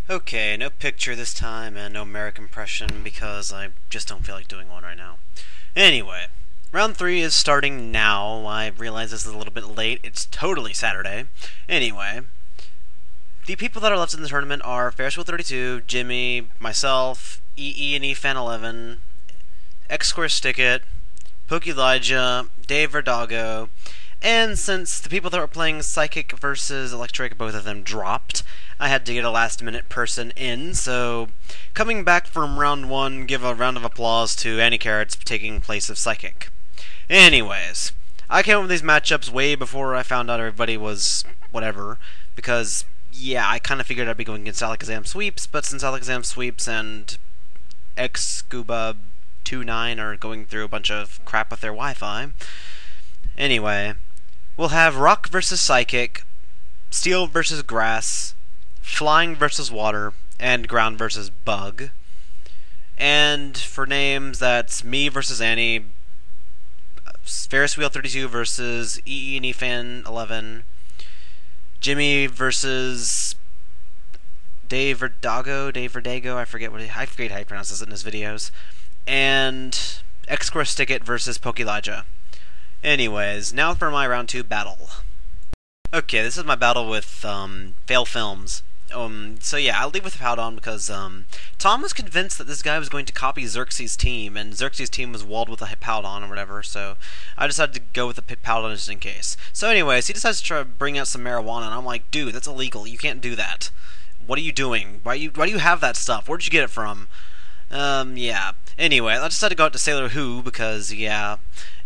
Okay, no picture this time and no American impression because I just don't feel like doing one right now. Anyway, round 3 is starting now. I realize this is a little bit late. It's totally Saturday. Anyway, the people that are left in the tournament are PhailPhilms32, Jimmy, myself, EE and EFan11, XSquareStickIt, Pokelijah, DayVerdago, and since the people that were playing Psychic versus Electric, both of them dropped, I had to get a last-minute person in, so coming back from round 1, give a round of applause to Annie Carrots taking place of Psychic. Anyways, I came up with these matchups way before I found out everybody was whatever, because, yeah, I kind of figured I'd be going against Alakazam Sweeps, but since Alakazam Sweeps and XScuba29 are going through a bunch of crap with their Wi-Fi, anyway, we'll have Rock versus Psychic, Steel versus Grass, Flying versus Water, and Ground versus Bug. And for names, that's me versus Annie, PhailPhilms32 versus EE and EFan11, Jimmy versus DayVerdago, I forget how he pronounces it in his videos, and XSquareStickIt versus Pokelijah. Anyways, now for my round 2 battle. Okay, this is my battle with PhailPhilms. So yeah, I'll leave with Powdon because Tom was convinced that this guy was going to copy Xerxes' team, and Xerxes' team was walled with a Powdon or whatever, so I decided to go with the Powdon just in case. So anyways, he decides to try to bring out some marijuana, and I'm like, dude, that's illegal, you can't do that. What are you doing? Why do you have that stuff? Where'd you get it from? Yeah. Anyway, I decided to go out to Sailor Who because, yeah,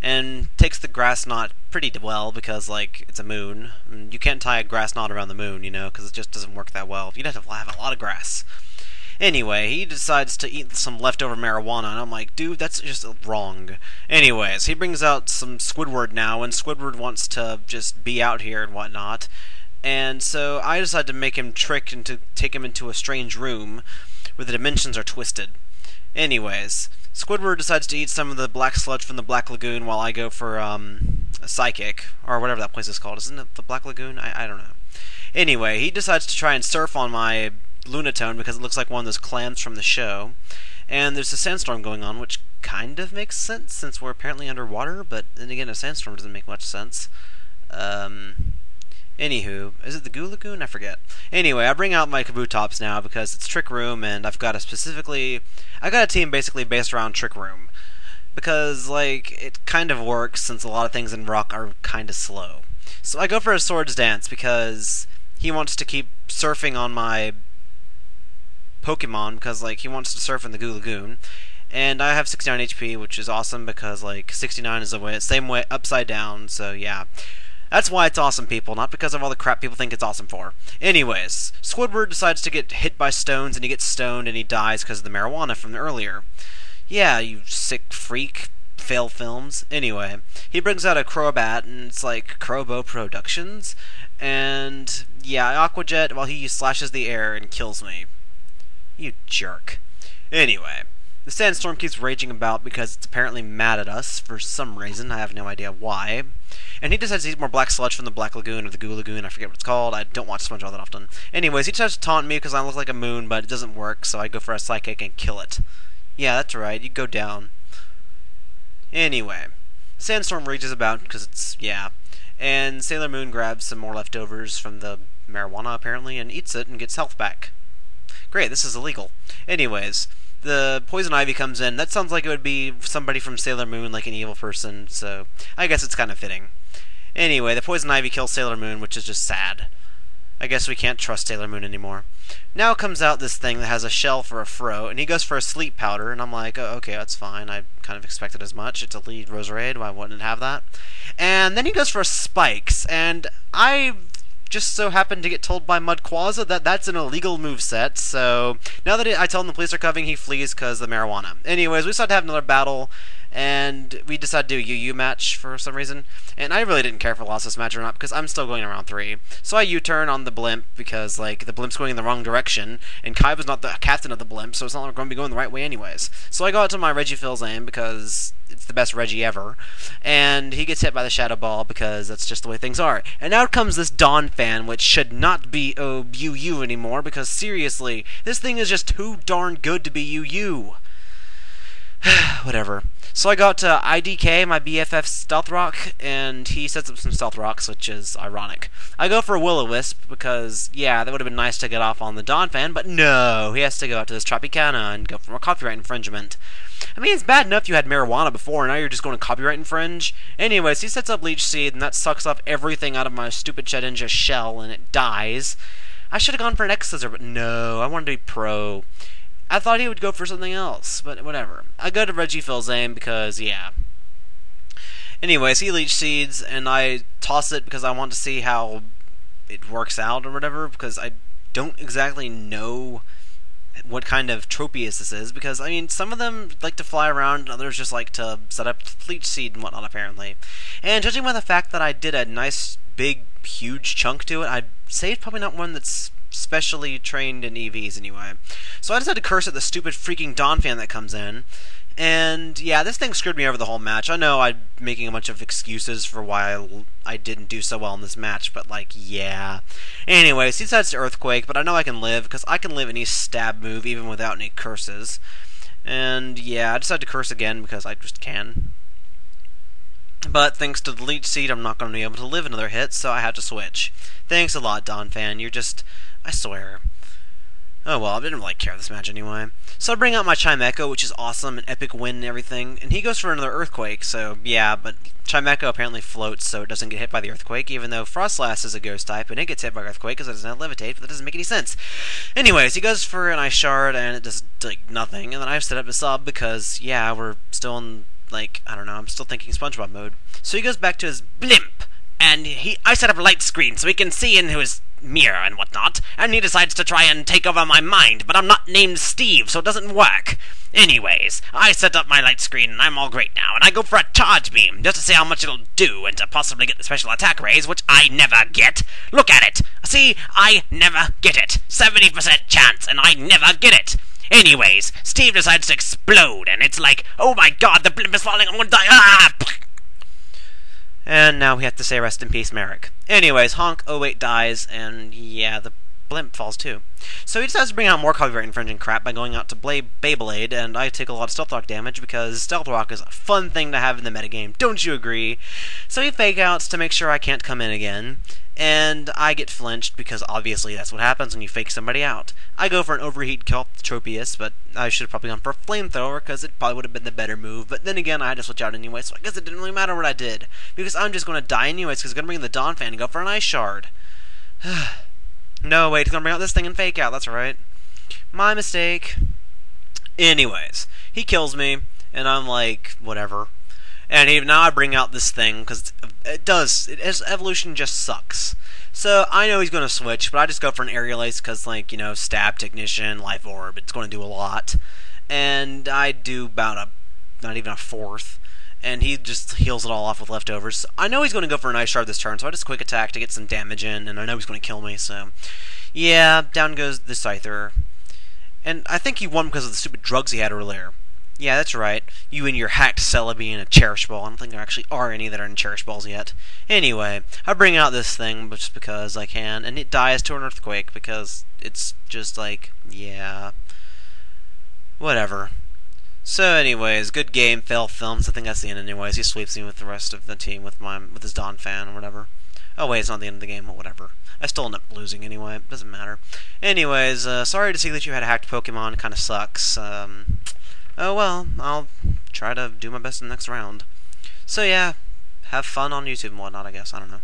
and takes the grass knot pretty well because, like, it's a moon. You can't tie a grass knot around the moon, you know, because it just doesn't work that well. You'd have to have a lot of grass. Anyway, he decides to eat some leftover marijuana, and I'm like, dude, that's just wrong. Anyways, he brings out some Squidward now, and Squidward wants to just be out here and whatnot. And so I decided to make him trick and to take him into a strange room where the dimensions are twisted. Anyways, Squidward decides to eat some of the black sludge from the Black Lagoon while I go for a Psychic, or whatever that place is called. Isn't it the Black Lagoon? I don't know. Anyway, he decides to try and surf on my Lunatone because it looks like one of those clams from the show. And there's a sandstorm going on, which kind of makes sense since we're apparently underwater, but then again, a sandstorm doesn't make much sense. Anywho, is it the Goo Lagoon? I forget. Anyway, I bring out my Kabutops now because it's Trick Room, and I've got a team basically based around Trick Room. Because, like, it kind of works since a lot of things in Rock are kind of slow. So I go for a Swords Dance because he wants to keep surfing on my Pokemon because, like, he wants to surf in the Goo Lagoon. And I have 69 HP, which is awesome because, like, 69 is the same way upside down, so yeah. That's why it's awesome, people, not because of all the crap people think it's awesome for. Anyways, Squidward decides to get hit by stones, and he gets stoned, and he dies because of the marijuana from earlier. Yeah, you sick freak, PhailPhilms. Anyway, he brings out a Crobat, and it's like Crowbo Productions, and yeah, Aqua Jet while he slashes the air and kills me. You jerk. Anyway, the sandstorm keeps raging about because it's apparently mad at us for some reason. I have no idea why. And he decides to eat more black sludge from the Black Lagoon or the Goo Lagoon. I forget what it's called. I don't watch SpongeBob that often. Anyways, he tries to taunt me because I look like a moon, but it doesn't work, so I go for a Psychic and kill it. Yeah, that's right. You go down. Anyway, sandstorm rages about because it's, yeah. And Sailor Moon grabs some more leftovers from the marijuana, apparently, and eats it and gets health back. Great, this is illegal. Anyways, the Poison Ivy comes in. That sounds like it would be somebody from Sailor Moon, like an evil person, so I guess it's kind of fitting. Anyway, the Poison Ivy kills Sailor Moon, which is just sad. I guess we can't trust Sailor Moon anymore. Now comes out this thing that has a shell for a fro, and he goes for a sleep powder, and I'm like, oh, okay, that's fine. I kind of expected as much. It's a lead Roserade, why wouldn't it have that? And then he goes for Spikes, and I just so happened to get told by Mudquaza that that's an illegal moveset, so now that I tell him the police are coming, he flees because of the marijuana. Anyways, we start to have another battle, and we decided to do a UU match for some reason. And I really didn't care if I lost this match or not because I'm still going in round 3. So I U-turn on the blimp because like the blimp's going in the wrong direction, and Kai was not the captain of the blimp, so it's not like we're going to be going the right way anyways. So I go out to my Reggiephil's aim because it's the best Reggie ever, and he gets hit by the Shadow Ball because that's just the way things are. And out comes this Dawn fan, which should not be UU anymore because seriously, this thing is just too darn good to be UU. Whatever. So I go out to IDK, my BFF Stealth Rock, and he sets up some Stealth Rocks, which is ironic. I go for a Will-O-Wisp because, yeah, that would have been nice to get off on the Dawn fan, but no, he has to go out to this Tropicana and go for more copyright infringement. I mean, it's bad enough you had marijuana before, and now you're just going to copyright infringe. Anyways, he sets up Leech Seed, and that sucks off everything out of my stupid Shedinja shell, and it dies. I should have gone for an X-Scissor, but no, I wanted to be pro. I thought he would go for something else, but whatever. I go to Reggiephil's aim because, yeah. Anyways, he Leech Seeds, and I toss it because I want to see how it works out or whatever, because I don't exactly know what kind of Tropius this is, because, I mean, some of them like to fly around, and others just like to set up Leech Seed and whatnot, apparently. And judging by the fact that I did a nice, big, huge chunk to it, I'd say it's probably not one that's specially trained in EVs anyway. So I decided to curse at the stupid freaking Dawn fan that comes in. And yeah, this thing screwed me over the whole match. I know I'm making a bunch of excuses for why I didn't do so well in this match, but like, yeah. Anyways, he decides to Earthquake, but I know I can live, because I can live any stab move even without any curses. And yeah, I decided to curse again because I just can. But thanks to the Leech Seed, I'm not going to be able to live another hit, so I had to switch. Thanks a lot, Dawn fan. You're just... I swear. Oh well, I didn't really care this match anyway. So I bring out my Chimecho, which is awesome, an epic win and everything, and he goes for another Earthquake, so yeah, but Chimecho apparently floats so it doesn't get hit by the Earthquake, even though Frostlass is a Ghost type, and it gets hit by Earthquake because it doesn't have Levitate, but that doesn't make any sense. Anyways, he goes for an Ice Shard, and it does, like, nothing, and then I set up a sub because, yeah, we're still in, like, I don't know, I'm still thinking SpongeBob mode. So he goes back to his blimp, and I set up a light screen so he can see into his mirror and whatnot, and he decides to try and take over my mind, but I'm not named Steve, so it doesn't work. Anyways, I set up my light screen, and I'm all great now, and I go for a Charge Beam, just to see how much it'll do, and to possibly get the special attack raise, which I never get. Look at it! See, I never get it. 70% chance, and I never get it. Anyways, Steve decides to explode, and it's like, oh my god, the blimp is falling, I'm gonna die, ah! And now we have to say rest in peace, Merrick. Anyways, Honk 08 dies, and yeah, the blimp falls too. So he decides to bring out more copyright infringing crap by going out to Beyblade, and I take a lot of Stealth Rock damage because Stealth Rock is a fun thing to have in the metagame, don't you agree? So he fake outs to make sure I can't come in again, and I get flinched because obviously that's what happens when you fake somebody out. I go for an Overheat Tropius, but I should have probably gone for a Flamethrower because it probably would have been the better move, but then again I had to switch out anyway, so I guess it didn't really matter what I did, because I'm just going to die anyways because I'm going to bring in the Dawn fan and go for an Ice Shard. No, wait, he's going to bring out this thing and fake out, that's right. My mistake. Anyways, he kills me, and I'm like, whatever. And now I bring out this thing, because his evolution just sucks. So I know he's going to switch, but I just go for an Aerial Ace, because, like, you know, Stab, Technician, Life Orb, it's going to do a lot. And I do about not even a fourth. And he just heals it all off with leftovers. I know he's going to go for an Ice Shard this turn, so I just quick attack to get some damage in, and I know he's going to kill me, so... Yeah, down goes the Scyther. And I think he won because of the stupid drugs he had earlier. Yeah, that's right. You and your hacked Celebi and a Cherish Ball. I don't think there actually are any that are in Cherish Balls yet. Anyway, I bring out this thing just because I can, and it dies to an Earthquake because it's just like, yeah... Whatever. So anyways, good game, PhailPhilms. I think that's the end anyways. He sweeps me with the rest of the team with his Dawn fan or whatever. Oh wait, it's not the end of the game, but whatever. I still end up losing anyway, it doesn't matter. Anyways, sorry to see that you had a hacked Pokemon, it kinda sucks. Oh well, I'll try to do my best in the next round. So yeah, have fun on YouTube and whatnot, I guess, I don't know.